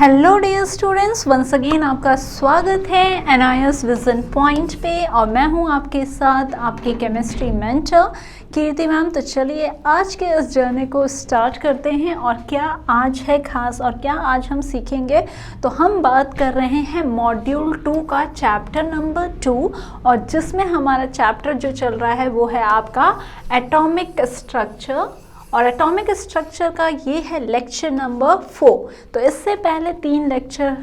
Hello dear students, once again आपका स्वागत है एनआईएस विजन पॉइंट पे और मैं हूं आपके साथ आपकी केमिस्ट्री मेंटर कीर्ति मैम। तो चलिए आज के इस जर्नी को स्टार्ट करते हैं। और क्या आज है खास और क्या आज हम सीखेंगे, तो हम बात कर रहे हैं मॉड्यूल 2 का चैप्टर नंबर 2 और जिसमें हमारा चैप्टर जो चल रहा है वो है आपका एटॉमिक स्ट्रक्चर। और एटॉमिक स्ट्रक्चर का ये है लेक्चर नंबर 4। तो इससे पहले 3 लेक्चर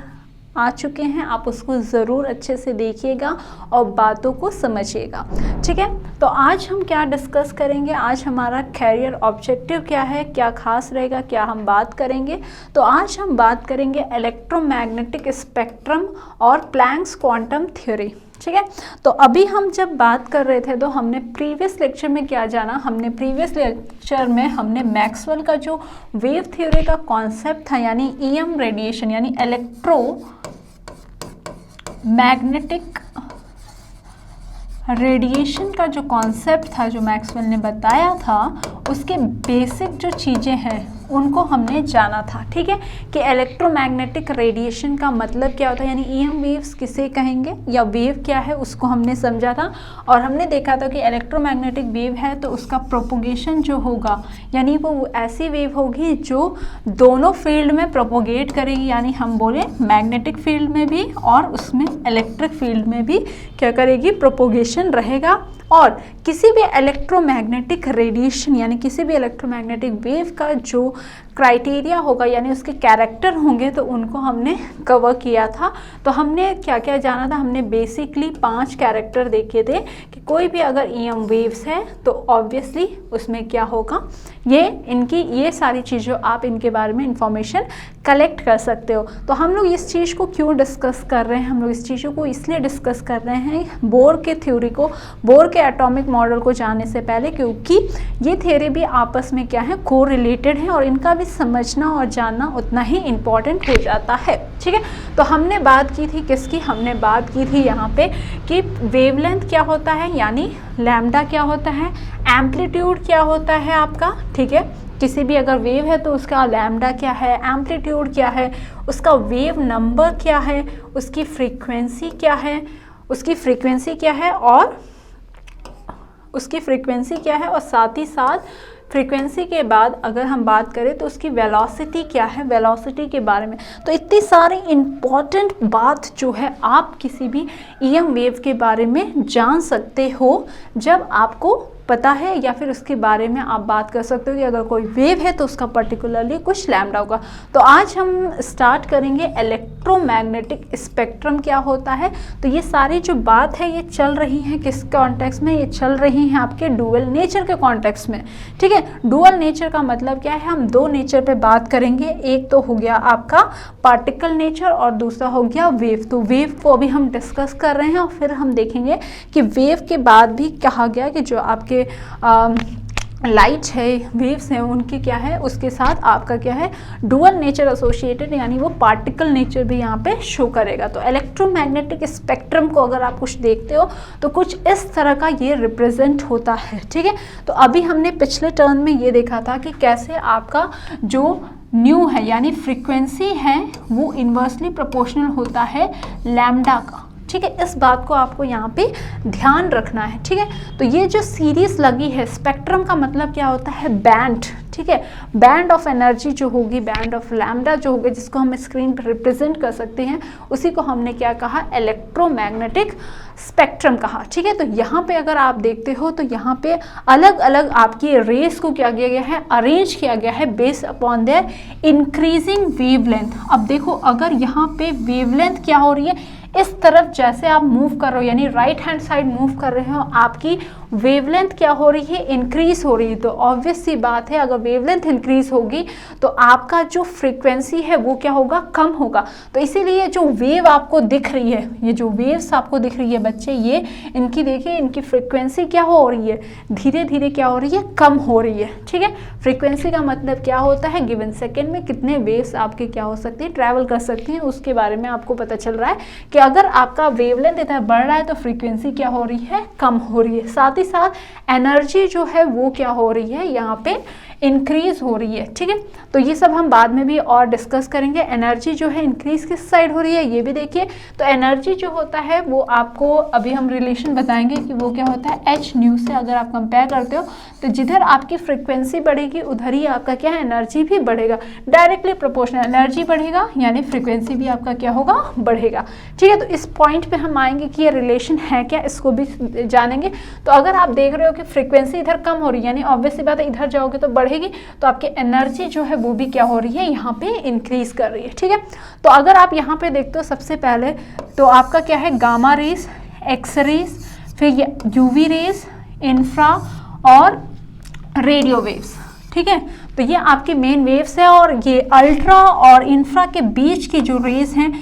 आ चुके हैं, आप उसको ज़रूर अच्छे से देखिएगा और बातों को समझिएगा, ठीक है। तो आज हम क्या डिस्कस करेंगे, आज हमारा कैरियर ऑब्जेक्टिव क्या है, क्या खास रहेगा, क्या हम बात करेंगे। तो आज हम बात करेंगे इलेक्ट्रोमैग्नेटिक स्पेक्ट्रम और प्लैंक्स क्वांटम थ्योरी, ठीक है। तो अभी हम जब बात कर रहे थे तो हमने प्रीवियस लेक्चर में क्या जाना, हमने प्रीवियस लेक्चर में हमने मैक्सवेल का जो वेव थ्योरी का कॉन्सेप्ट था यानी ईएम रेडिएशन यानी इलेक्ट्रो मैग्नेटिक रेडिएशन का जो कॉन्सेप्ट था जो मैक्सवेल ने बताया था, उसके बेसिक जो चीज़ें हैं उनको हमने जाना था, ठीक है। कि इलेक्ट्रोमैग्नेटिक रेडिएशन का मतलब क्या होता है यानी ईएम वेव्स किसे कहेंगे या वेव क्या है उसको हमने समझा था। और हमने देखा था कि इलेक्ट्रोमैग्नेटिक वेव है तो उसका प्रोपोगेशन जो होगा यानी वो ऐसी वेव होगी जो दोनों फील्ड में प्रोपोगेट करेगी, यानी हम बोले मैग्नेटिक फील्ड में भी और उसमें इलेक्ट्रिक फील्ड में भी क्या करेगी, प्रोपोगेशन रहेगा। और किसी भी इलेक्ट्रोमैग्नेटिक रेडिएशन यानी किसी भी इलेक्ट्रोमैग्नेटिक वेव का जो क्राइटेरिया होगा यानी उसके कैरेक्टर होंगे तो उनको हमने कवर किया था। तो हमने क्या क्या जाना था, हमने बेसिकली 5 कैरेक्टर देखे थे कि कोई भी अगर ईएम वेव्स है तो ऑब्वियसली उसमें क्या होगा, ये सारी चीज़ों आप इनके बारे में इंफॉर्मेशन कलेक्ट कर सकते हो। तो हम लोग इस चीज़ को क्यों डिस्कस कर रहे हैं, हम लोग इस चीज़ों को इसलिए डिस्कस कर रहे हैं बोर के थ्योरी को, बोर के एटॉमिक मॉडल को जानने से पहले, क्योंकि ये थ्योरी भी आपस में क्या है, को रिलेटेड है और इनका भी समझना और जानना उतना ही इम्पॉर्टेंट हो जाता है, ठीक है। तो हमने बात की थी किसकी, हमने बात की थी यहाँ पे कि वेवलेंथ क्या होता है यानी लैम्डा क्या होता है, एम्पलीट्यूड क्या होता है आपका, ठीक है। किसी भी अगर वेव है तो उसका लैम्डा क्या है, एम्पलीट्यूड क्या है, उसका वेव नंबर क्या है, उसकी फ्रीक्वेंसी क्या है, और साथ ही साथ फ्रीक्वेंसी के बाद अगर हम बात करें तो उसकी वेलोसिटी क्या है, वेलोसिटी के बारे में। तो इतनी सारी इम्पॉर्टेंट बात जो है आप किसी भी ईएम वेव के बारे में जान सकते हो जब आपको पता है, या फिर उसके बारे में आप बात कर सकते हो कि अगर कोई वेव है तो उसका पर्टिकुलरली कुछ लैम्डा होगा। तो आज हम स्टार्ट करेंगे इलेक्ट्रोमैग्नेटिक स्पेक्ट्रम क्या होता है। तो ये सारी जो बात है ये चल रही है किस कॉन्टेक्स्ट में, ये चल रही हैं आपके डुअल नेचर के कॉन्टेक्स्ट में, ठीक है। डुअल नेचर का मतलब क्या है, हम 2 नेचर पे बात करेंगे, एक तो हो गया आपका पार्टिकल नेचर और दूसरा हो गया वेव। तो वेव को अभी हम डिस्कस कर रहे हैं और फिर हम देखेंगे कि वेव के बाद भी कहा गया कि जो आपके लाइट है, वेव्स हैं, उनकी क्या है, उसके साथ आपका क्या है, डुअल नेचर एसोसिएटेड यानी वो पार्टिकल नेचर भी यहाँ पे शो करेगा। तो इलेक्ट्रोमैग्नेटिक स्पेक्ट्रम को अगर आप कुछ देखते हो तो कुछ इस तरह का ये रिप्रेजेंट होता है, ठीक है। तो अभी हमने पिछले टर्न में ये देखा था कि कैसे आपका जो न्यू है यानी फ्रीक्वेंसी है वो इन्वर्सली प्रोपोर्शनल होता है लैम्डा का, ठीक है। इस बात को आपको यहाँ पे ध्यान रखना है, ठीक है। तो ये जो सीरीज लगी है, स्पेक्ट्रम का मतलब क्या होता है, बैंड, ठीक है। बैंड ऑफ एनर्जी जो होगी, बैंड ऑफ लैम्डा जो होगी, जिसको हम स्क्रीन पर रिप्रेजेंट कर सकते हैं, उसी को हमने क्या कहा, इलेक्ट्रोमैग्नेटिक स्पेक्ट्रम कहा, ठीक है। तो यहाँ पे अगर आप देखते हो तो यहाँ पे अलग अलग आपकी रेस को क्या किया गया है, अरेंज किया गया है based upon their increasing wavelength. अब देखो अगर यहाँ पे वेवलेंथ क्या हो रही है, इस तरफ जैसे आप मूव कर रहे हो यानी राइट हैंड साइड मूव कर रहे हो, आपकी वेवलेंथ क्या हो रही है, इंक्रीज हो रही है। तो ऑब्वियस सी बात है अगर वेवलेंथ इंक्रीज होगी तो आपका जो फ्रीक्वेंसी है वो क्या होगा, कम होगा। तो इसीलिए जो वेव आपको दिख रही है, ये जो वेव्स आपको दिख रही है बच्चे, ये इनकी देखिए इनकी फ्रीक्वेंसी क्या हो रही है, धीरे धीरे क्या हो रही है, कम हो रही है, ठीक है। फ्रीक्वेंसी का मतलब क्या होता है, गिवन सेकेंड में कितने वेव्स आपके क्या हो सकती है, ट्रैवल कर सकती हैं, उसके बारे में आपको पता चल रहा है कि अगर आपका वेवलेंथ इतना बढ़ रहा है तो फ्रीक्वेंसी क्या हो रही है, कम हो रही है। साथ ही साथ एनर्जी जो है वो क्या हो रही है, यहाँ पे इंक्रीज हो रही है, ठीक है। तो ये सब हम बाद में भी और डिस्कस करेंगे। एनर्जी जो है इंक्रीज किस साइड हो रही है ये भी देखिए। तो एनर्जी जो होता है वो आपको अभी हम रिलेशन बताएंगे कि वो क्या होता है, एच न्यू से अगर आप कंपेयर करते हो तो जिधर आपकी फ्रीक्वेंसी बढ़ेगी उधर ही आपका क्या है, एनर्जी भी बढ़ेगा। डायरेक्टली प्रोपोर्शनल, एनर्जी बढ़ेगा यानी फ्रीक्वेंसी भी आपका क्या होगा, बढ़ेगा, ठीक है। तो इस पॉइंट पे हम आएंगे कि ये रिलेशन है क्या, इसको भी जानेंगे। तो अगर आप देख रहे हो कि फ्रीक्वेंसी इधर कम हो रही है यानी ऑब्वियसली बात है इधर जाओगे तो बढ़ेगी, तो आपकी एनर्जी जो है वो भी क्या हो रही है, यहाँ पे इंक्रीज कर रही है, ठीक है। तो अगर आप यहाँ पे देखते हो सबसे पहले तो आपका क्या है, गामा रेज, एक्स रेज, फिर यूवी रेज, इंफ्रा और रेडियो वेव्स, ठीक है। तो ये आपके मेन वेव्स है और ये अल्ट्रा और इंफ्रा के बीच की जो रेज हैं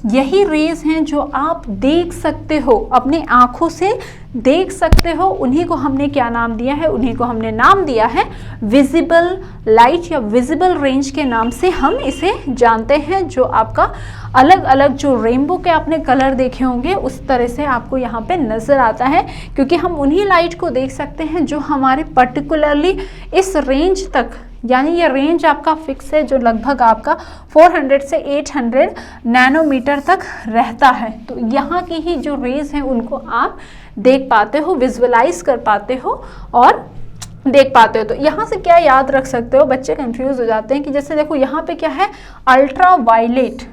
यही रेज हैं जो आप देख सकते हो, अपनी आंखों से देख सकते हो। उन्हीं को हमने क्या नाम दिया है, उन्हीं को हमने नाम दिया है विजिबल लाइट या विजिबल रेंज के नाम से हम इसे जानते हैं। जो आपका अलग अलग जो रेनबो के आपने कलर देखे होंगे उस तरह से आपको यहाँ पे नज़र आता है, क्योंकि हम उन्हीं लाइट को देख सकते हैं जो हमारे पर्टिकुलरली इस रेंज तक, यानी ये रेंज आपका फिक्स है जो लगभग आपका 400 से 800 नैनोमीटर तक रहता है। तो यहाँ की ही जो रेज हैं उनको आप देख पाते हो, विजुअलाइज कर पाते हो और देख पाते हो। तो यहाँ से क्या याद रख सकते हो, बच्चे कंफ्यूज हो जाते हैं कि जैसे देखो यहाँ पे क्या है, ultra violet,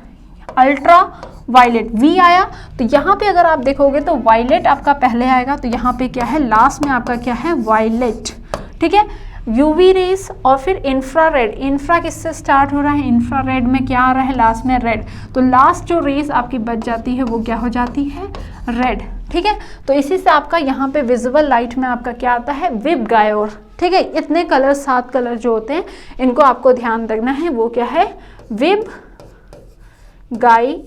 ultra violet V आया, तो यहाँ पे अगर आप देखोगे तो वायलेट आपका पहले आएगा, तो यहाँ पे क्या है लास्ट में आपका क्या है, वायलेट, ठीक है। यूवी रेस और फिर इंफ्रारेड, इंफ्रा किससे स्टार्ट हो रहा है, इंफ्रारेड में क्या आ रहा है लास्ट में, रेड। तो लास्ट जो रेस आपकी बच जाती है वो क्या हो जाती है, रेड, ठीक है। तो इसी से आपका यहाँ पे विजुअल लाइट में आपका क्या आता है, विब गायोर, ठीक है। इतने कलर, 7 कलर जो होते हैं इनको आपको ध्यान रखना है, वो क्या है, विब गाई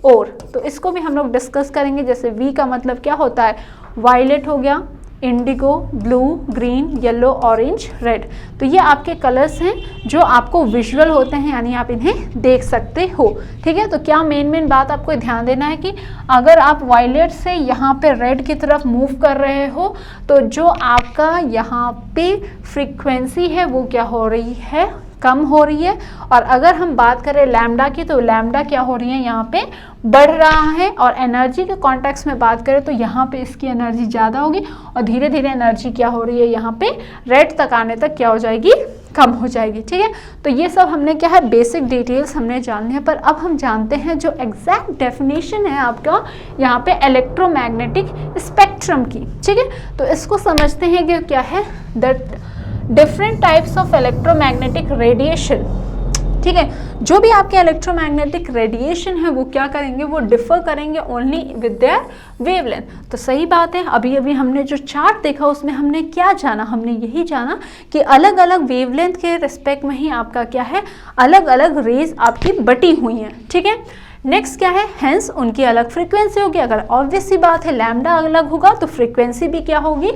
और। तो इसको भी हम लोग डिस्कस करेंगे। जैसे वी का मतलब क्या होता है, वायलेट हो गया, Indigo, blue, green, yellow, orange, red. तो ये आपके कलर्स हैं जो आपको विजुअल होते हैं, यानी आप इन्हें देख सकते हो, ठीक है। तो क्या मेन बात आपको ध्यान देना है कि अगर आप वायलेट से यहाँ पे रेड की तरफ मूव कर रहे हो तो जो आपका यहाँ पे फ्रीक्वेंसी है वो क्या हो रही है, कम हो रही है। और अगर हम बात करें लैम्डा की तो लैम्डा क्या हो रही है, यहाँ पे बढ़ रहा है। और एनर्जी के कॉन्टेक्स्ट में बात करें तो यहाँ पे इसकी एनर्जी ज़्यादा होगी और धीरे धीरे एनर्जी क्या हो रही है, यहाँ पे रेड तक आने तक क्या हो जाएगी, कम हो जाएगी, ठीक है। तो ये सब हमने क्या है, बेसिक डिटेल्स हमने जान लिया। पर अब हम जानते हैं जो एग्जैक्ट डेफिनेशन है आपका यहाँ पे इलेक्ट्रोमैग्नेटिक स्पेक्ट्रम की, ठीक है। तो इसको समझते हैं कि क्या है, that different types of electromagnetic radiation, ठीक है। जो भी आपके इलेक्ट्रोमैग्नेटिक रेडिएशन है वो क्या करेंगे, वो डिफर करेंगे ओनली विद देयर वेवलेंथ। तो सही बात है, अभी अभी हमने जो चार्ट देखा उसमें हमने क्या जाना, हमने यही जाना कि अलग अलग वेवलेंथ के रिस्पेक्ट में ही आपका क्या है, अलग अलग रेज आपकी बटी हुई हैं, ठीक है। नेक्स्ट क्या है, हेंस उनकी अलग फ्रीक्वेंसी होगी। अगर ऑब्वियस सी बात है लैम्डा अलग होगा तो फ्रीक्वेंसी भी क्या होगी,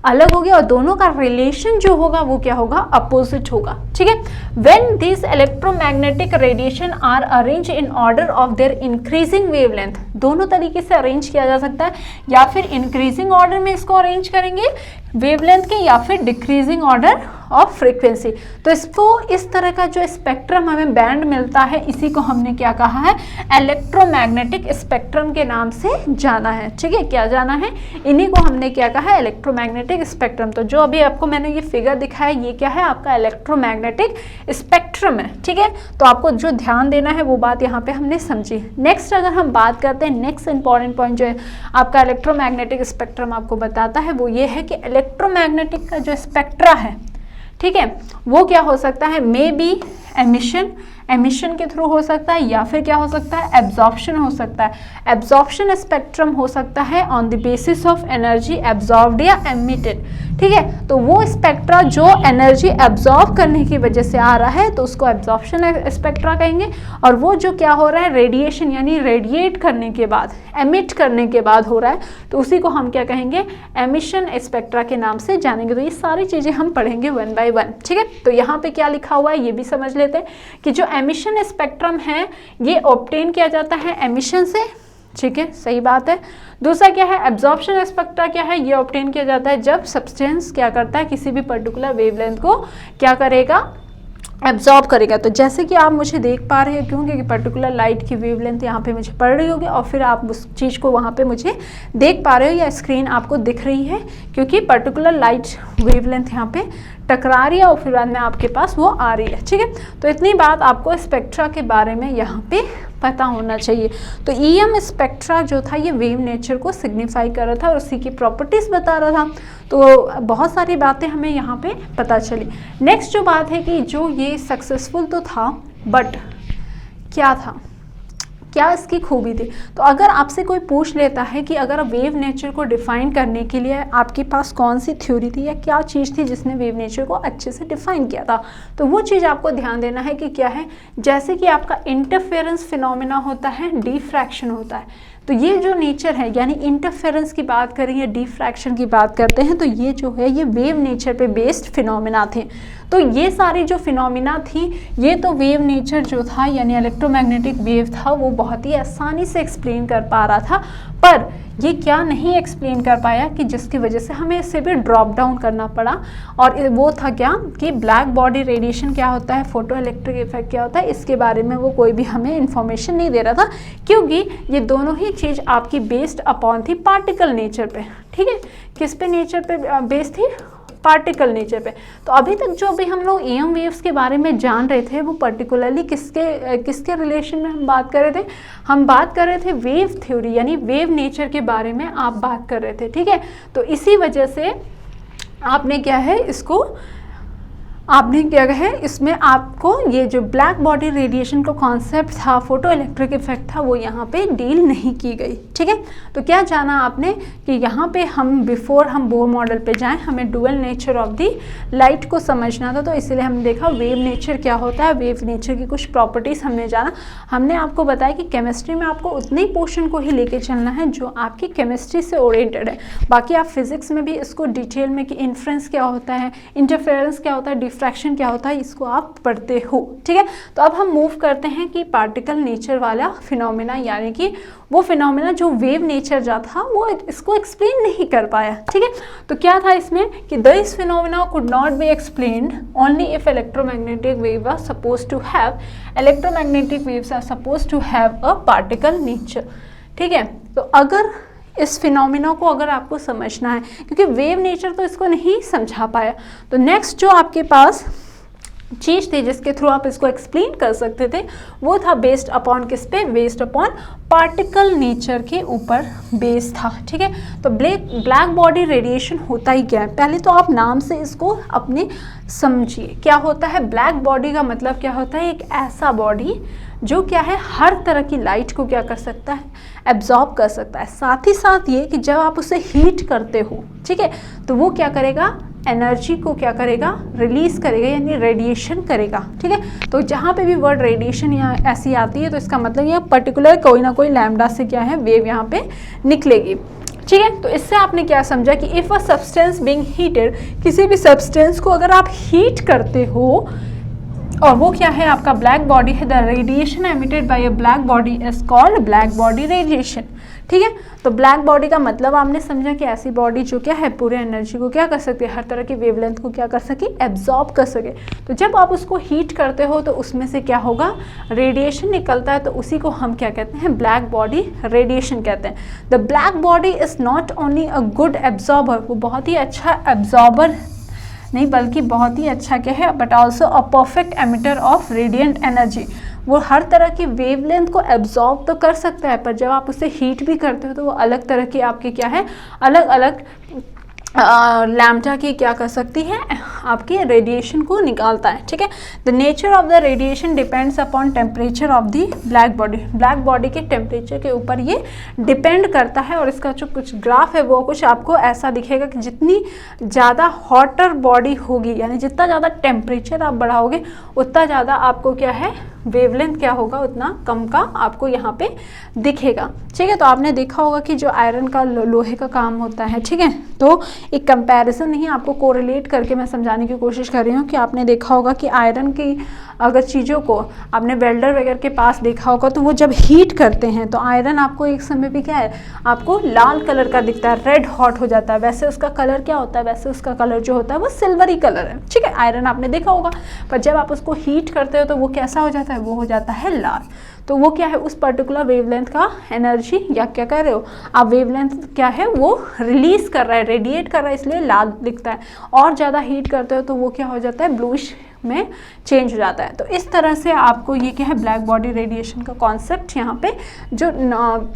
अलग होगी, और दोनों का रिलेशन जो होगा वो क्या होगा, अपोजिट होगा, ठीक है। When this electromagnetic radiation are arrange in order of their increasing wavelength, दोनों तरीके से अरेंज किया जा सकता है, या फिर इंक्रीजिंग ऑर्डर में इसको अरेंज करेंगे वेवलेंथ के, या फिर डिक्रीजिंग ऑर्डर ऑफ फ्रीक्वेंसी। तो इसको इस तरह का जो स्पेक्ट्रम हमें बैंड मिलता है इसी को हमने क्या कहा है, इलेक्ट्रोमैग्नेटिक स्पेक्ट्रम के नाम से जाना है, ठीक है। क्या जाना है, इन्हीं को हमने क्या कहा है, इलेक्ट्रोमैग्नेटिक स्पेक्ट्रम। तो जो अभी आपको मैंने ये फिगर दिखाया ये क्या है, आपका इलेक्ट्रोमैग्नेटिक स्पेक्ट्रम है, ठीक है। तो आपको जो ध्यान देना है वो बात यहाँ पे हमने समझी। नेक्स्ट अगर हम बात करते हैं, नेक्स्ट इंपॉर्टेंट पॉइंट जो है आपका इलेक्ट्रोमैग्नेटिक स्पेक्ट्रम आपको बताता है वो ये है कि इलेक्ट्रोमैग्नेटिक का जो स्पेक्ट्रा है, ठीक है, वो क्या हो सकता है, मे बी एमिशन के थ्रू हो सकता है, या फिर क्या हो सकता है, एब्जॉर्प्शन हो सकता है। एब्जॉर्प्शन स्पेक्ट्रम हो सकता है on the basis of energy absorbed या एमिटेड, ठीक है। तो वो स्पेक्ट्रा जो एनर्जी एब्जॉर्ब करने की वजह से आ रहा है तो उसको एब्जॉर्प्शन स्पेक्ट्रा कहेंगे, और वो जो क्या हो रहा है, रेडिएशन यानी रेडिएट करने के बाद, एमिट करने के बाद हो रहा है तो उसी को हम क्या कहेंगे, एमिशन स्पेक्ट्रा के नाम से जानेंगे। तो ये सारी चीज़ें हम पढ़ेंगे 1 by 1, ठीक है। तो यहाँ पे क्या लिखा हुआ है ये भी समझ लेते हैं कि जो एमिशन स्पेक्ट्रम है ये ऑब्टेन किया जाता है एमिशन से, ठीक है, सही बात है। दूसरा क्या है, एब्जॉर्प्शन स्पेक्ट्रा क्या है, ये ऑब्टेन किया जाता है जब सब्सटेंस क्या करता है, किसी भी पर्टिकुलर वेवलेंथ को क्या करेगा, एब्जॉर्ब करेगा। तो जैसे कि आप मुझे देख पा रहे हैं, क्योंकि पर्टिकुलर लाइट की वेवलेंथ यहाँ पे मुझे पड़ रही होगी और फिर आप उस चीज़ को वहाँ पे मुझे देख पा रहे हो या स्क्रीन आपको दिख रही है, क्योंकि पर्टिकुलर लाइट वेवलेंथ यहाँ पे टकरा रही है और फिर बाद में आपके पास वो आ रही है। ठीक है, तो इतनी बात आपको स्पेक्ट्रा के बारे में यहाँ पे पता होना चाहिए। तो EM स्पेक्ट्रा जो था ये वेव नेचर को सिग्निफाई कर रहा था और उसी की प्रॉपर्टीज़ बता रहा था। तो बहुत सारी बातें हमें यहाँ पे पता चली। नेक्स्ट जो बात है कि जो ये सक्सेसफुल तो था, बट क्या था, क्या इसकी खूबी थी। तो अगर आपसे कोई पूछ लेता है कि अगर वेव नेचर को डिफ़ाइन करने के लिए आपके पास कौन सी थ्योरी थी या क्या चीज़ थी जिसने वेव नेचर को अच्छे से डिफ़ाइन किया था, तो वो चीज़ आपको ध्यान देना है कि क्या है। जैसे कि आपका इंटरफेरेंस फिनोमेना होता है, डिफ्रैक्शन होता है। तो ये जो नेचर है, यानी इंटरफेरेंस की बात करें या डिफ्रैक्शन की बात करते हैं, तो ये जो है ये वेव नेचर पे बेस्ड फिनोमेना थे। तो ये सारी जो फिनोमेना थी, ये तो वेव नेचर जो था यानी इलेक्ट्रोमैग्नेटिक वेव था, वो बहुत ही आसानी से एक्सप्लेन कर पा रहा था। पर ये क्या नहीं एक्सप्लेन कर पाया कि जिसकी वजह से हमें इससे भी ड्रॉप डाउन करना पड़ा, और वो था क्या कि ब्लैक बॉडी रेडिएशन क्या होता है, फोटो इलेक्ट्रिक इफेक्ट क्या होता है, इसके बारे में वो कोई भी हमें इन्फॉर्मेशन नहीं दे रहा था, क्योंकि ये दोनों ही चीज़ आपकी बेस्ड अपॉन थी पार्टिकल नेचर पे। ठीक है, किस पे नेचर पे बेस्ड थी, पार्टिकल नेचर पे। तो अभी तक जो भी हम लोग EM वेव्स के बारे में जान रहे थे, वो पर्टिकुलरली किसके रिलेशन में हम बात कर रहे थे, हम बात कर रहे थे वेव थ्योरी यानी वेव नेचर के बारे में आप बात कर रहे थे। ठीक है, तो इसी वजह से आपने क्या है इसको, आपने क्या है इसमें आपको ये जो ब्लैक बॉडी रेडिएशन का कॉन्सेप्ट था, फोटो इलेक्ट्रिक इफेक्ट था, वो यहाँ पे डील नहीं की गई। ठीक है, तो क्या जाना आपने कि यहाँ पे हम बिफोर हम बोर मॉडल पे जाएं, हमें dual nature of the light को समझना था। तो इसलिए हमने देखा वेव नेचर क्या होता है, वेव नेचर की कुछ प्रॉपर्टीज़ हमने जाना। हमने आपको बताया कि केमिस्ट्री में आपको उतने ही पोर्शन को ही लेके चलना है जो आपकी केमिस्ट्री से ओरिएंटेड है। बाकी आप फिजिक्स में भी इसको डिटेल में कि इन्फ्रेंस क्या होता है, इंटरफेरेंस क्या होता है, डिफ्रैक्शन क्या होता है, इसको आप पढ़ते हो। ठीक है, तो अब हम मूव करते हैं कि पार्टिकल नेचर वाला फिनोमेना, यानी कि वो फिनोमेना जो वेव नेचर जा था वो इसको एक्सप्लेन नहीं कर पाया। ठीक है, तो क्या था इसमें कि this phenomena could not be explained only if electromagnetic wave are suppose to have, electromagnetic waves are suppose to have a particle nature. ठीक है, तो अगर इस फिनोमेना को अगर आपको समझना है, क्योंकि वेव नेचर तो इसको नहीं समझा पाया, तो नेक्स्ट जो आपके पास चीज़ थी जिसके थ्रू आप इसको एक्सप्लेन कर सकते थे, वो था बेस्ड अपॉन किस पे, बेस्ड अपॉन पार्टिकल नेचर के ऊपर बेस्ड था। ठीक है, तो ब्लैक बॉडी रेडिएशन होता ही क्या है, पहले तो आप नाम से इसको अपने समझिए। क्या होता है ब्लैक बॉडी का मतलब क्या होता है, एक ऐसा बॉडी जो क्या है हर तरह की लाइट को क्या कर सकता है, एब्जॉर्ब कर सकता है। साथ ही साथ ये कि जब आप उसे हीट करते हो, ठीक है, तो वो क्या करेगा, एनर्जी को क्या करेगा, रिलीज करेगा, यानी रेडिएशन करेगा। ठीक है, तो जहाँ पे भी वर्ड रेडिएशन यहाँ ऐसी आती है, तो इसका मतलब ये पर्टिकुलर कोई ना कोई लैम्डा से क्या है वेव यहाँ पे निकलेगी। ठीक है, तो इससे आपने क्या समझा कि if a substance being heated, किसी भी सब्सटेंस को अगर आप हीट करते हो और वो क्या है आपका ब्लैक बॉडी है, the radiation emitted by a black body is called black body radiation. ठीक है, तो ब्लैक बॉडी का मतलब आपने समझा कि ऐसी बॉडी जो क्या है पूरे एनर्जी को क्या कर सकती है, हर तरह की वेवलेंथ को क्या कर सके, एब्जॉर्ब कर सके। तो जब आप उसको हीट करते हो तो उसमें से क्या होगा, रेडिएशन निकलता है, तो उसी को हम क्या कहते हैं, ब्लैक बॉडी रेडिएशन कहते हैं। The black body is not only a good absorber, वो बहुत ही अच्छा एब्जॉर्बर नहीं बल्कि बहुत ही अच्छा क्या है, but also a perfect emitter of radiant energy. वो हर तरह की वेवलेंथ को एब्जॉर्ब तो कर सकता है, पर जब आप उसे हीट भी करते हो तो वो अलग तरह की आपकी क्या है, अलग अलग लैम्डा की क्या कर सकती है, आपके रेडिएशन को निकालता है। ठीक है, the nature of the radiation depends upon temperature of the black body, black body के टेम्परेचर के ऊपर ये डिपेंड करता है। और इसका जो कुछ ग्राफ है वो कुछ आपको ऐसा दिखेगा कि जितनी ज़्यादा हॉटर बॉडी होगी, यानी जितना ज़्यादा टेम्परेचर आप बढ़ाओगे उतना ज़्यादा आपको क्या है, वेवलेंथ क्या होगा, उतना कम का आपको यहाँ पे दिखेगा। ठीक है, तो आपने देखा होगा कि जो आयरन का लोहे का काम होता है, ठीक है, तो एक कंपैरिजन नहीं, आपको कोरिलेट करके मैं समझाने की कोशिश कर रही हूँ कि आपने देखा होगा कि आयरन की अगर चीज़ों को आपने वेल्डर वगैरह के पास देखा होगा तो वो जब हीट करते हैं तो आयरन आपको एक समय पे क्या है, आपको लाल कलर का दिखता है, रेड हॉट हो जाता है, वैसे उसका कलर क्या होता है, वैसे उसका कलर जो होता है वो सिल्वरी कलर है, ठीक है, आयरन आपने देखा होगा। पर जब आप उसको हीट करते हो तो वो कैसा हो जाता है, वो हो जाता है लाल। तो वो क्या है, उस पर्टिकुलर वेवलेंथ का एनर्जी या क्या कह रहे हो आप, वेवलेंथ क्या है वो रिलीज कर रहा है, रेडिएट कर रहा है, इसलिए लाल दिखता है। और ज़्यादा हीट करते हो तो वो क्या हो जाता है, ब्लूइश में चेंज हो जाता है। तो इस तरह से आपको ये क्या है, ब्लैक बॉडी रेडिएशन का कॉन्सेप्ट यहाँ पे जो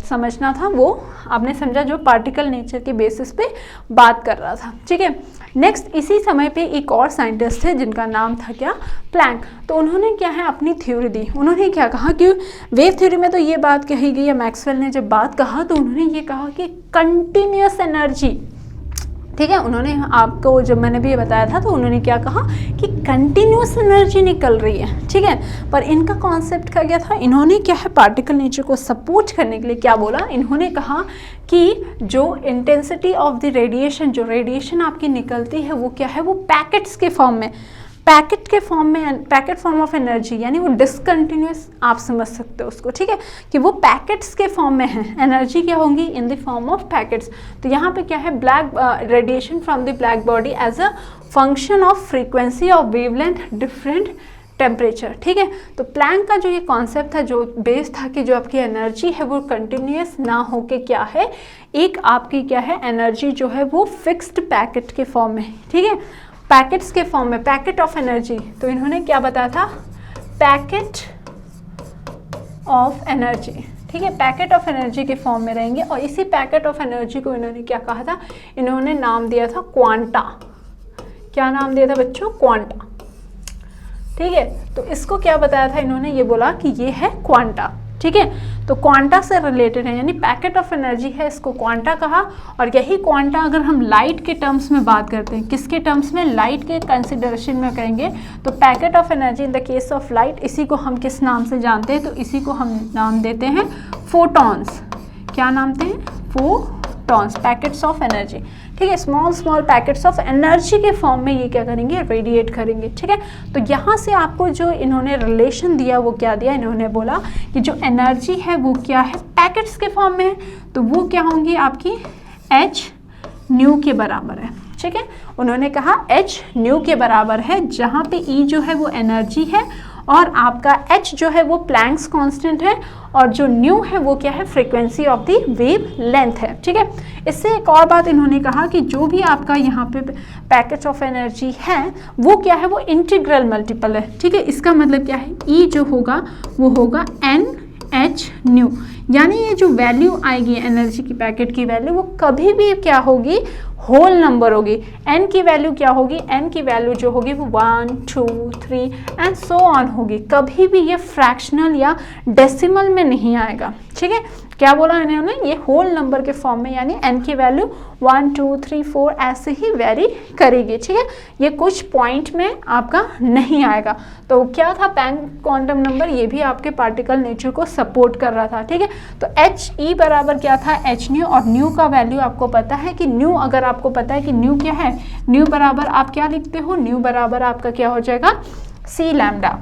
समझना था वो आपने समझा, जो पार्टिकल नेचर के बेसिस पे बात कर रहा था, ठीक है। नेक्स्ट इसी समय पे एक और साइंटिस्ट थे जिनका नाम था क्या, प्लैंक। तो उन्होंने क्या है अपनी थ्योरी दी। उन्होंने क्या कहा कि वेव थ्योरी में तो ये बात कही गई है, मैक्सवेल ने जब बात कहा तो उन्होंने ये कहा कि कंटिन्यूस एनर्जी, ठीक है, उन्होंने आपको जब मैंने भी ये बताया था तो उन्होंने क्या कहा कि कंटिन्यूस एनर्जी निकल रही है, ठीक है। पर इनका कॉन्सेप्ट का क्या था, इन्होंने क्या है पार्टिकल नेचर को सपोर्ट करने के लिए क्या बोला, इन्होंने कहा कि जो इंटेंसिटी ऑफ द रेडिएशन, जो रेडिएशन आपकी निकलती है वो क्या है, वो पैकेट्स के फॉर्म में, पैकेट फॉर्म ऑफ एनर्जी, यानी वो डिसकंटिन्यूस आप समझ सकते हो उसको, ठीक है, कि वो पैकेट्स के फॉर्म में है, एनर्जी क्या होंगी in the form of packets. तो यहाँ पे क्या है, black radiation from the black body as a function of frequency of wavelength different temperature, ठीक है। तो प्लैंक का जो ये कॉन्सेप्ट था, जो बेस था कि जो आपकी एनर्जी है वो कंटिन्यूस ना हो के क्या है, एक आपकी क्या है एनर्जी जो है वो फिक्स्ड पैकेट के फॉर्म में, ठीक है, पैकेट्स के फॉर्म में, पैकेट ऑफ एनर्जी। तो इन्होंने क्या बताया था, पैकेट ऑफ एनर्जी, ठीक है, पैकेट ऑफ एनर्जी के फॉर्म में रहेंगे। और इसी पैकेट ऑफ एनर्जी को इन्होंने क्या कहा था, इन्होंने नाम दिया था क्वांटा। क्या नाम दिया था बच्चों, क्वांटा, ठीक है। तो इसको क्या बताया था इन्होंने, ये बोला कि ये है क्वांटा, ठीक है। तो क्वांटा से रिलेटेड है, यानी पैकेट ऑफ एनर्जी है, इसको क्वांटा कहा। और यही क्वांटा अगर हम लाइट के टर्म्स में बात करते हैं, किसके टर्म्स में, लाइट के कंसिडरेशन में करेंगे, तो packet of energy in the case of light, इसी को हम किस नाम से जानते हैं, तो इसी को हम नाम देते हैं फोटॉन्स। क्या नाम देते हैं, फोटॉन्स, पैकेट्स ऑफ एनर्जी, ठीक है। स्मॉल पैकेट्स ऑफ एनर्जी के फॉर्म में ये क्या करेंगे, रेडिएट करेंगे, ठीक है। तो यहाँ से आपको जो इन्होंने रिलेशन दिया वो क्या दिया, इन्होंने बोला कि जो एनर्जी है वो क्या है, पैकेट्स के फॉर्म में है, तो वो क्या होंगी आपकी h न्यू के बराबर है, ठीक है। उन्होंने कहा h न्यू के बराबर है, जहाँ पे E जो है वो एनर्जी है और आपका h जो है वो प्लैंक्स कांस्टेंट है, और जो न्यू है वो क्या है, frequency of the wave length है, ठीक है। इससे एक और बात इन्होंने कहा कि जो भी आपका यहाँ पे पैकेट ऑफ एनर्जी है वो क्या है, वो इंटीग्रल मल्टीपल है, ठीक है। इसका मतलब क्या है, E जो होगा वो होगा NH न्यू, यानी ये जो वैल्यू आएगी एनर्जी की, पैकेट की वैल्यू, वो कभी भी क्या होगी, होल नंबर होगी। n की वैल्यू क्या होगी, n की वैल्यू जो होगी वो 1 2 3 एंड सो ऑन होगी, कभी भी ये फ्रैक्शनल या डेसिमल में नहीं आएगा, ठीक है। क्या बोला इन्होंने, ये होल नंबर के फॉर्म में, यानी n की वैल्यू 1 2 3 4 ऐसे ही वेरी करेगी, ठीक है। ये कुछ पॉइंट में आपका नहीं आएगा। तो क्या था प्लैंक क्वांटम नंबर, ये भी आपके पार्टिकल नेचर को सपोर्ट कर रहा था, ठीक है। तो h e बराबर क्या था, h न्यू, और न्यू का वैल्यू आपको पता है कि न्यू, अगर आपको पता है कि न्यू क्या है, न्यू बराबर आप क्या लिखते हो, न्यू बराबर आपका क्या हो जाएगा, c लैम्डा,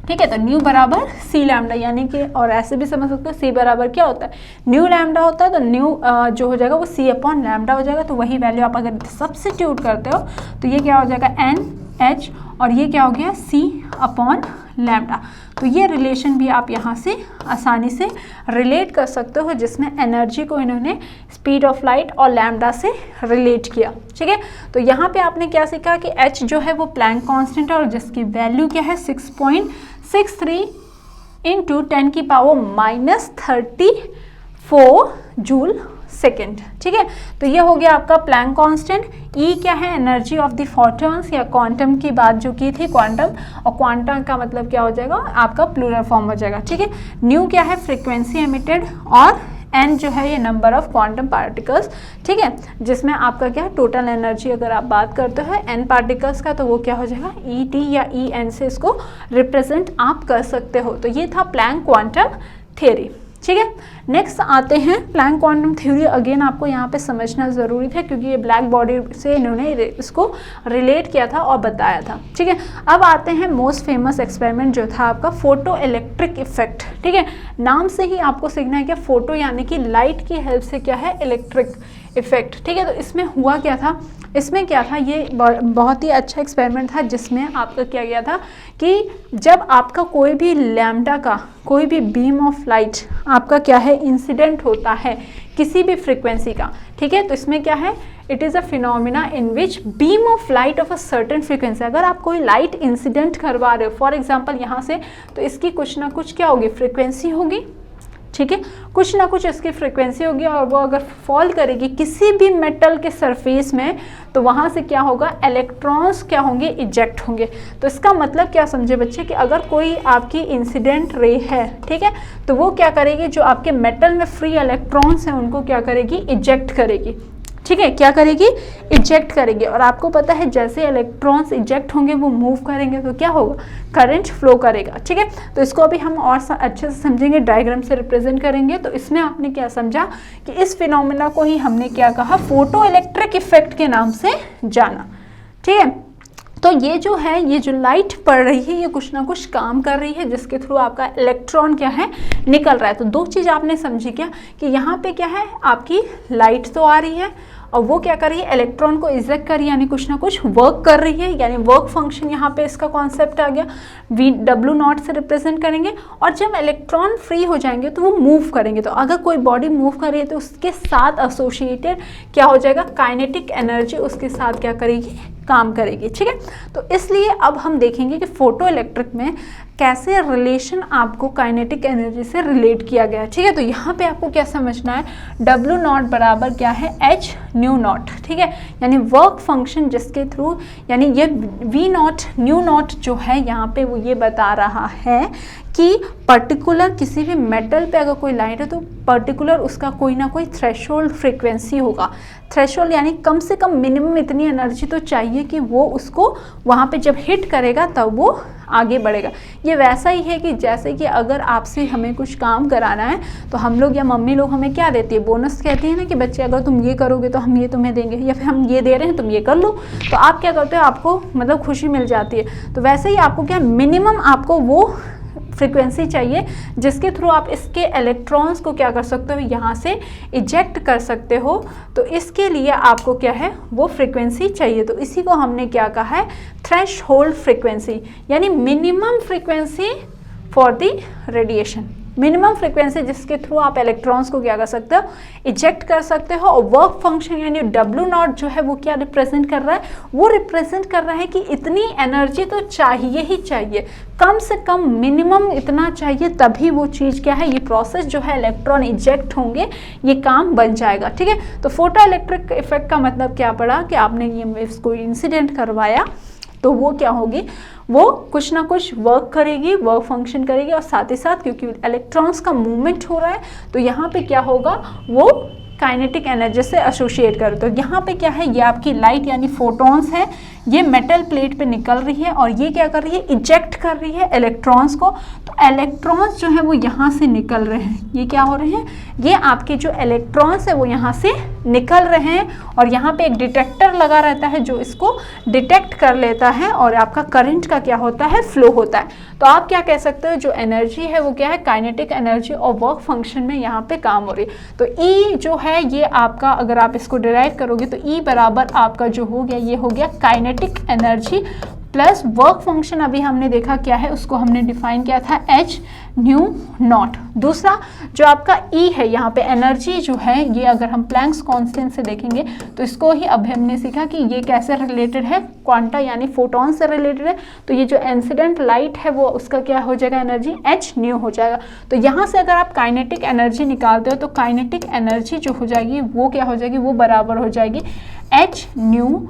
ठीक है। तो न्यू बराबर सी लैम्डा, यानी कि, और ऐसे भी समझ सकते हो सी बराबर क्या होता है, न्यू लैम्डा होता है, तो न्यू जो हो जाएगा वो सी अपॉन लैम्डा हो जाएगा। तो वही वैल्यू आप अगर सब्स्टिट्यूट करते हो तो ये क्या हो जाएगा, एन एच, और ये क्या हो गया, सी अपॉन लैम्डा। तो ये रिलेशन भी आप यहाँ से आसानी से रिलेट कर सकते हो, जिसमें एनर्जी को इन्होंने स्पीड ऑफ लाइट और लैम्डा से रिलेट किया, ठीक है। तो यहाँ पे आपने क्या सीखा कि h जो है वो प्लैंक कांस्टेंट है, और जिसकी वैल्यू क्या है 6.63 इंटू 10 की पावर -34 जूल सेकेंड, ठीक है। तो ये हो गया आपका प्लैंक कांस्टेंट। E क्या है, एनर्जी ऑफ द फोटॉन्स, या क्वांटम की बात जो की थी, क्वांटम, और क्वांटम का मतलब क्या हो जाएगा, आपका प्लूरल फॉर्म हो जाएगा, ठीक है। न्यू क्या है, फ्रीक्वेंसी एमिटेड, और n जो है ये नंबर ऑफ क्वांटम पार्टिकल्स, ठीक है, जिसमें आपका क्या है, टोटल एनर्जी अगर आप बात करते हो n पार्टिकल्स का, तो वो क्या हो जाएगा, ET या EN से इसको रिप्रेजेंट आप कर सकते हो। तो ये था प्लैंक क्वांटम थियरी, ठीक है। नेक्स्ट आते हैं प्लैंक क्वांटम थ्योरी। अगेन आपको यहाँ पे समझना ज़रूरी था क्योंकि ये ब्लैक बॉडी से इन्होंने इसको रिलेट किया था और बताया था, ठीक है। अब आते हैं मोस्ट फेमस एक्सपेरिमेंट जो था आपका फोटो इलेक्ट्रिक इफेक्ट, ठीक है। नाम से ही आपको सीखना है कि फोटो यानी कि लाइट की हेल्प से क्या है, इलेक्ट्रिक इफेक्ट, ठीक है। तो इसमें हुआ क्या था, इसमें क्या था, ये बहुत ही अच्छा एक्सपेरिमेंट था जिसमें आपका क्या गया था कि जब आपका कोई भी लैम्डा का कोई भी बीम ऑफ लाइट आपका क्या है इंसिडेंट होता है किसी भी फ्रीक्वेंसी का, ठीक है। तो इसमें क्या है, it is a phenomena in which beam of light of a certain frequency, अगर आप कोई लाइट इंसिडेंट करवा रहे हो फॉर एग्जांपल यहाँ से, तो इसकी कुछ ना कुछ क्या होगी, फ्रीक्वेंसी होगी, ठीक है। कुछ ना कुछ इसकी फ्रीक्वेंसी होगी और वो अगर फॉल करेगी किसी भी मेटल के सरफेस में तो वहाँ से क्या होगा, इलेक्ट्रॉन्स क्या होंगे, इजेक्ट होंगे। तो इसका मतलब क्या समझे बच्चे कि अगर कोई आपकी इंसिडेंट रे है, ठीक है, तो वो क्या करेगी, जो आपके मेटल में फ्री इलेक्ट्रॉन्स हैं उनको क्या करेगी, इजेक्ट करेगी, ठीक है। क्या करेगी, इजेक्ट करेगी। और आपको पता है जैसे इलेक्ट्रॉन्स इजेक्ट होंगे वो मूव करेंगे तो क्या होगा, करंट फ्लो करेगा, ठीक है। तो इसको अभी हम और अच्छे से समझेंगे, डायग्राम से रिप्रेजेंट करेंगे। तो इसमें आपने क्या समझा कि इस फिनोमेना को ही हमने क्या कहा, फोटो इलेक्ट्रिक इफेक्ट के नाम से जाना, ठीक है। तो ये जो है, ये जो लाइट पड़ रही है ये कुछ ना कुछ काम कर रही है जिसके थ्रू आपका इलेक्ट्रॉन क्या है, निकल रहा है। तो दो चीज़ आपने समझी क्या, कि यहाँ पे क्या है, आपकी लाइट तो आ रही है और वो क्या कर रही है, इलेक्ट्रॉन को इजेक्ट कर रही है, यानी कुछ ना कुछ वर्क कर रही है, यानी वर्क फंक्शन यहाँ पे इसका कॉन्सेप्ट आ गया। W0 से रिप्रेजेंट करेंगे। और जब इलेक्ट्रॉन फ्री हो जाएंगे तो वो मूव करेंगे। तो अगर कोई बॉडी मूव कर रही है तो उसके साथ एसोसिएटेड क्या हो जाएगा, काइनेटिक एनर्जी उसके साथ क्या करेगी, काम करेगी, ठीक है। तो इसलिए अब हम देखेंगे कि फोटो इलेक्ट्रिक में कैसे रिलेशन आपको काइनेटिक एनर्जी से रिलेट किया गया है, ठीक है। तो यहाँ पे आपको क्या समझना है, W0 बराबर क्या है, h न्यू नॉट, ठीक है। यानी वर्क फंक्शन जिसके थ्रू, यानी ये V0 न्यू नॉट जो है यहाँ पे वो ये बता रहा है कि पर्टिकुलर किसी भी मेटल पे अगर कोई लाइट है तो पर्टिकुलर उसका कोई ना कोई थ्रेशोल्ड फ्रीक्वेंसी होगा। थ्रेशोल्ड यानी कम से कम मिनिमम इतनी एनर्जी तो चाहिए कि वो उसको वहाँ पे जब हिट करेगा तब वो आगे बढ़ेगा। ये वैसा ही है कि जैसे कि अगर आपसे हमें कुछ काम कराना है तो हम लोग या मम्मी लोग हमें क्या देती है, बोनस कहती है ना कि बच्चे अगर तुम ये करोगे तो हम ये तुम्हें देंगे, या फिर हम ये दे रहे हैं तुम ये कर लो। तो आप क्या करते हो, आपको मतलब खुशी मिल जाती है। तो वैसे ही आपको क्या, मिनिमम आपको वो फ्रीक्वेंसी चाहिए जिसके थ्रू आप इसके इलेक्ट्रॉन्स को क्या कर सकते हो, यहाँ से इजेक्ट कर सकते हो। तो इसके लिए आपको क्या है, वो फ्रीक्वेंसी चाहिए। तो इसी को हमने क्या कहा है, थ्रेशहोल्ड फ्रीक्वेंसी, यानी minimum frequency for the radiation. Minimum frequency जिसके थ्रू आप इलेक्ट्रॉन्स को क्या कर सकते हो, इजेक्ट कर सकते हो। और वर्क फंक्शन यानी W0 जो है वो क्या रिप्रेजेंट कर रहा है, वो रिप्रेजेंट कर रहा है कि इतनी एनर्जी तो चाहिए ही चाहिए, कम से कम मिनिमम इतना चाहिए, तभी वो चीज़ क्या है, ये प्रोसेस जो है इलेक्ट्रॉन इजेक्ट होंगे, ये काम बन जाएगा, ठीक है। तो फोटो इलेक्ट्रिक इफेक्ट का मतलब क्या पड़ा कि आपने ये इसको इंसिडेंट करवाया तो वो क्या होगी, वो कुछ ना कुछ वर्क करेगी, वर्क फंक्शन करेगी। और साथ ही साथ क्योंकि इलेक्ट्रॉन्स का मूवमेंट हो रहा है तो यहाँ पे क्या होगा, वो काइनेटिक एनर्जी से एसोसिएट कर। तो यहाँ पे क्या है, ये आपकी लाइट यानी फोटॉन्स है, ये मेटल प्लेट पे निकल रही है और ये क्या कर रही है, इजेक्ट कर रही है इलेक्ट्रॉन्स को। तो इलेक्ट्रॉन्स जो है वो यहाँ से निकल रहे हैं, ये क्या हो रहे हैं, ये आपके जो इलेक्ट्रॉन्स है वो यहाँ से निकल रहे हैं। और यहाँ पे एक डिटेक्टर लगा रहता है जो इसको डिटेक्ट कर लेता है और आपका करंट का क्या होता है, फ्लो होता है। तो आप क्या कह सकते हो, जो एनर्जी है वो क्या है, काइनेटिक एनर्जी, और वर्क फंक्शन में यहाँ पे काम हो रही है। तो E जो है ये आपका, अगर आप इसको डिराइव करोगे तो E बराबर आपका जो हो गया, ये हो गया kinetic energy plus work function. अभी हमने देखा क्या है, उसको हमने डिफाइन किया था h न्यू नॉट। दूसरा जो आपका E है, यहाँ पे एनर्जी जो है ये अगर हम प्लैंक्स कांस्टेंट से देखेंगे तो इसको ही अभी हमने सीखा कि ये कैसे रिलेटेड है, क्वांटा यानी फोटॉन से रिलेटेड है। तो ये जो इंसिडेंट लाइट है वो उसका क्या हो जाएगा, एनर्जी h न्यू हो जाएगा। तो यहाँ से अगर आप काइनेटिक एनर्जी निकालते हो तो काइनेटिक एनर्जी जो हो जाएगी वो क्या हो जाएगी, वो बराबर हो जाएगी h new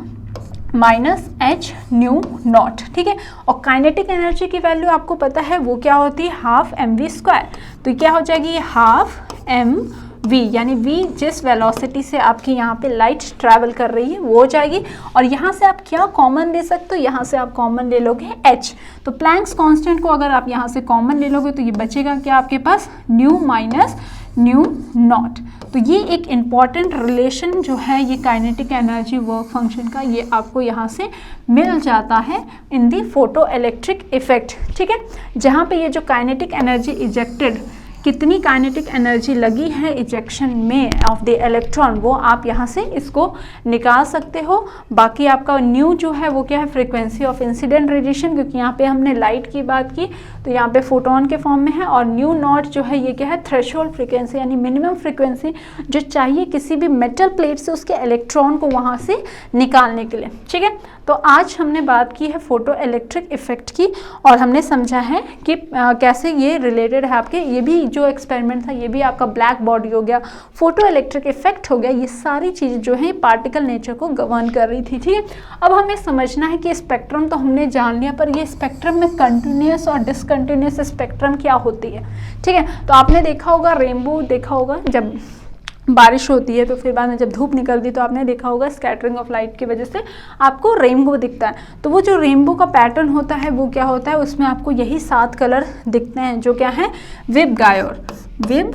minus h new not, ठीक है। और काइनेटिक एनर्जी की वैल्यू आपको पता है वो क्या होती है, हाफ mv स्क्वायर। तो क्या हो जाएगी, हाफ m v, यानी v जिस वेलोसिटी से आपकी यहाँ पे लाइट ट्रैवल कर रही है वो हो जाएगी। और यहाँ से आप क्या कॉमन ले सकते हो, यहाँ से आप कॉमन ले लोगे h। तो प्लैंक्स कांस्टेंट को अगर आप यहाँ से कॉमन ले लोगे तो ये बचेगा क्या आपके पास, न्यू माइनस न्यू नॉट। तो ये एक इम्पॉर्टेंट रिलेशन जो है ये काइनेटिक एनर्जी वर्क फंक्शन का, ये आपको यहाँ से मिल जाता है इन दी फोटो इलेक्ट्रिक इफेक्ट। ठीक है, जहाँ पे ये जो काइनेटिक एनर्जी इजेक्टेड, कितनी काइनेटिक एनर्जी लगी है इजेक्शन में ऑफ द इलेक्ट्रॉन, वो आप यहाँ से इसको निकाल सकते हो। बाकी आपका न्यू जो है वो क्या है, फ्रीक्वेंसी ऑफ इंसिडेंट रेडिएशन, क्योंकि यहाँ पे हमने लाइट की बात की तो यहाँ पे फोटोन के फॉर्म में है। और न्यू नॉट जो है ये क्या है, थ्रेशोल्ड फ्रीक्वेंसी, यानी मिनिमम फ्रीक्वेंसी जो चाहिए किसी भी मेटल प्लेट से उसके इलेक्ट्रॉन को वहाँ से निकालने के लिए। ठीक है, तो आज हमने बात की है फोटो इलेक्ट्रिक इफेक्ट की, और हमने समझा है कि कैसे ये रिलेटेड है आपके, ये भी जो एक्सपेरिमेंट था ये भी आपका ब्लैक बॉडी हो गया, फोटो इलेक्ट्रिक इफेक्ट हो गया, ये सारी चीज़ें जो है पार्टिकल नेचर को गवर्न कर रही थी। ठीक है, अब हमें समझना है कि स्पेक्ट्रम तो हमने जान लिया, पर ये स्पेक्ट्रम में कंटिन्यूस और डिसकंटिन्यूस स्पेक्ट्रम क्या होती है। ठीक है, तो आपने देखा होगा रेनबो, देखा होगा जब बारिश होती है तो फिर बाद में जब धूप निकलती तो आपने देखा होगा स्कैटरिंग ऑफ लाइट की वजह से आपको रेनबो दिखता है। तो वो जो रेनबो का पैटर्न होता है वो क्या होता है, उसमें आपको यही 7 कलर दिखते हैं जो क्या है, विब गायोर, विब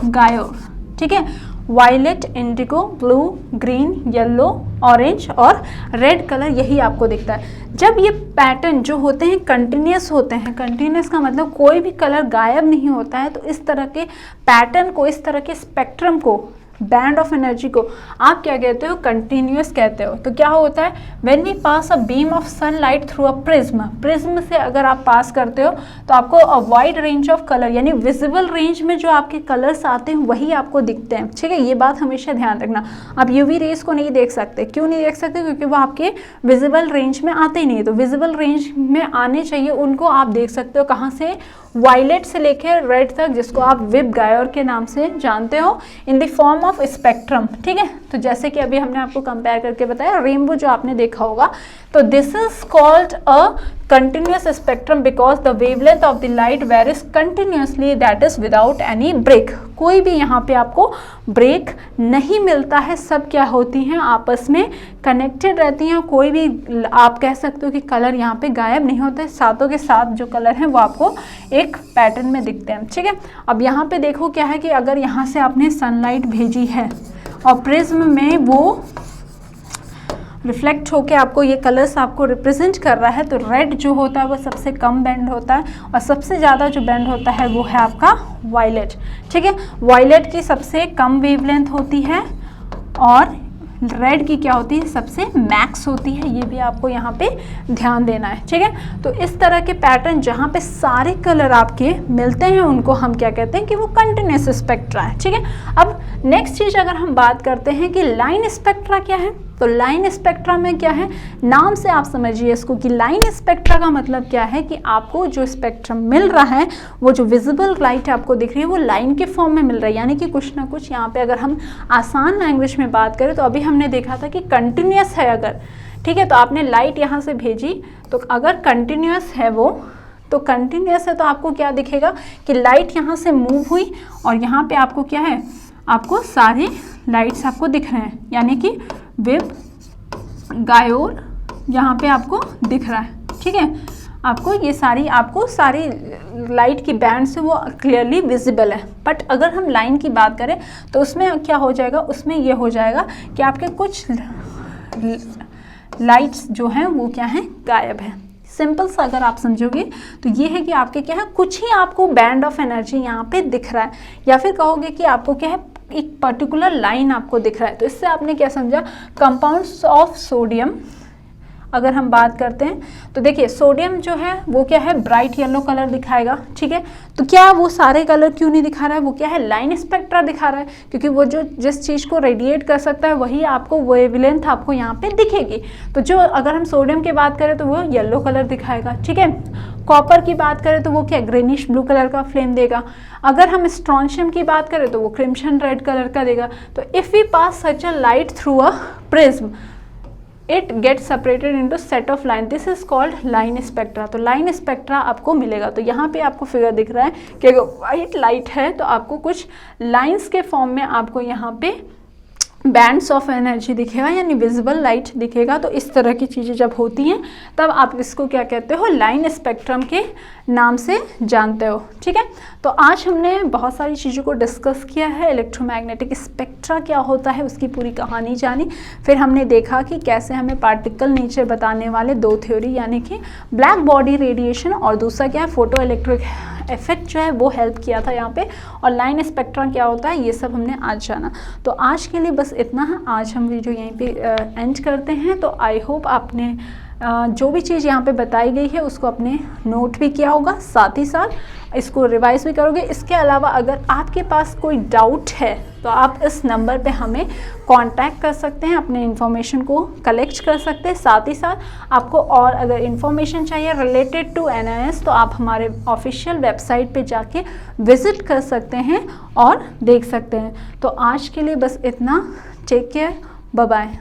गायोर। ठीक है, violet, indigo, blue, green, yellow, orange और रेड कलर, यही आपको दिखता है। जब ये पैटर्न जो होते हैं कंटिन्यूस होते हैं, कंटिन्यूस का मतलब कोई भी कलर गायब नहीं होता है, तो इस तरह के पैटर्न को, इस तरह के स्पेक्ट्रम को, बैंड ऑफ एनर्जी को आप क्या कहते हो, कंटिन्यूस कहते हो। तो क्या होता है, when we pass a beam of sunlight through a prism, prism से अगर आप पास करते हो तो आपको a wide range of colour, यानी विजिबल रेंज में जो आपके कलर्स आते हैं वही आपको दिखते हैं। ठीक है, ये बात हमेशा ध्यान रखना। आप यूवी रेज को नहीं देख सकते, क्यों नहीं देख सकते, क्योंकि वो आपके विजिबल रेंज में आते ही नहीं। तो विजिबल रेंज में आने चाहिए, उनको आप देख सकते हो कहाँ से, वायलेट से लेकर रेड तक, जिसको आप विब गायोर के नाम से जानते हो, इन द फॉर्म ऑफ स्पेक्ट्रम। ठीक है, तो जैसे कि अभी हमने आपको कंपेयर करके बताया, रेनबो जो आपने देखा होगा, तो this is called a continuous spectrum because the wavelength of the light varies continuously, that is without any break। कोई भी यहाँ पे आपको ब्रेक नहीं मिलता है, सब क्या होती हैं, आपस में कनेक्टेड रहती हैं। कोई भी आप कह सकते हो कि कलर यहाँ पे गायब नहीं होते, सातों के साथ जो कलर हैं वो आपको एक पैटर्न में दिखते हैं। ठीक है, अब यहाँ पे देखो क्या है कि अगर यहाँ से आपने सनलाइट भेजी है और प्रिज्म में वो रिफ्लेक्ट होके आपको ये कलर्स आपको रिप्रेजेंट कर रहा है, तो रेड जो होता है वो सबसे कम बैंड होता है, और सबसे ज़्यादा जो बैंड होता है वो है आपका वायलेट। ठीक है, वायलेट की सबसे कम वेवलेंथ होती है और रेड की क्या होती है, सबसे मैक्स होती है। ये भी आपको यहाँ पे ध्यान देना है। ठीक है, तो इस तरह के पैटर्न जहाँ पे सारे कलर आपके मिलते हैं उनको हम क्या कहते हैं कि वो कंटिन्यूस स्पेक्ट्रा है। ठीक है, अब नेक्स्ट चीज़ अगर हम बात करते हैं कि लाइन स्पेक्ट्रा क्या है, तो लाइन स्पेक्ट्रा में क्या है, नाम से आप समझिए इसको कि लाइन स्पेक्ट्रा का मतलब क्या है कि आपको जो स्पेक्ट्रम मिल रहा है, वो जो विजिबल लाइट आपको दिख रही है वो लाइन के फॉर्म में मिल रहा है, यानी कि कुछ ना कुछ यहाँ पे अगर हम आसान लैंग्वेज में बात करें तो अभी हमने देखा था कि कंटिन्यूस है अगर, ठीक है, तो आपने लाइट यहाँ से भेजी तो अगर कंटिन्यूस है वो, तो कंटिन्यूस है तो आपको क्या दिखेगा कि लाइट यहाँ से मूव हुई और यहाँ पे आपको क्या है, आपको सारे लाइट्स आपको दिख रहे हैं, यानी कि विब गायोर यहाँ पे आपको दिख रहा है। ठीक है, आपको ये सारी लाइट की बैंड से वो क्लियरली विजिबल है। बट अगर हम लाइन की बात करें तो उसमें क्या हो जाएगा, उसमें ये हो जाएगा कि आपके कुछ लाइट्स जो हैं वो क्या हैं, गायब हैं। सिंपल सा अगर आप समझोगे तो ये है कि आपके क्या है, कुछ ही आपको बैंड ऑफ एनर्जी यहाँ पे दिख रहा है, या फिर कहोगे कि आपको क्या है, एक पर्टिकुलर लाइन आपको दिख रहा है। तो इससे आपने क्या समझा, कंपाउंड्स ऑफ सोडियम अगर हम बात करते हैं तो देखिए सोडियम जो है वो क्या है, ब्राइट येलो कलर दिखाएगा। ठीक है, तो क्या वो सारे कलर क्यों नहीं दिखा रहा है, वो क्या है, लाइन स्पेक्ट्रा दिखा रहा है, क्योंकि वो जो जिस चीज़ को रेडिएट कर सकता है वही आपको वेवलेंथ आपको यहाँ पे दिखेगी। तो जो अगर हम सोडियम की बात करें तो वो येलो कलर दिखाएगा। ठीक है, कॉपर की बात करें तो वो क्या, ग्रेनिश ब्लू कलर का फ्लेम देगा। अगर हम स्ट्रॉन्शियम की बात करें तो वो क्रिम्सन रेड कलर का देगा। तो if we pass such a light through a prism, it get separated into set of line, this is called line spectra. तो लाइन स्पेक्ट्रा आपको मिलेगा। तो यहाँ पे आपको फिगर दिख रहा है कि अगर वाइट लाइट है तो आपको कुछ लाइंस के फॉर्म में आपको यहाँ पे बैंड्स ऑफ एनर्जी दिखेगा, यानी विजिबल लाइट दिखेगा। तो इस तरह की चीज़ें जब होती हैं तब आप इसको क्या कहते हो, लाइन स्पेक्ट्रम के नाम से जानते हो। ठीक है, तो आज हमने बहुत सारी चीज़ों को डिस्कस किया है। इलेक्ट्रोमैग्नेटिक स्पेक्ट्रा क्या होता है उसकी पूरी कहानी जानी, फिर हमने देखा कि कैसे हमें पार्टिकल नेचर बताने वाले दो थ्योरी, यानी कि ब्लैक बॉडी रेडिएशन और दूसरा क्या है फोटो इलेक्ट्रिक इफेक्ट जो है वो हेल्प किया था यहाँ पे, और लाइन स्पेक्ट्रा क्या होता है ये सब हमने आज जाना। तो आज के लिए बस इतना है, आज हम वीडियो यहीं पे एंड करते हैं। तो आई होप आपने जो भी चीज़ यहाँ पे बताई गई है उसको अपने नोट भी किया होगा, साथ ही साथ इसको रिवाइज भी करोगे। इसके अलावा अगर आपके पास कोई डाउट है तो आप इस नंबर पे हमें कांटेक्ट कर सकते हैं, अपने इन्फॉर्मेशन को कलेक्ट कर सकते हैं। साथ ही साथ आपको और अगर इन्फॉर्मेशन चाहिए रिलेटेड टू NIS तो आप हमारे ऑफिशियल वेबसाइट पे जाके विज़िट कर सकते हैं और देख सकते हैं। तो आज के लिए बस इतना, टेक केयर, बाय बाय।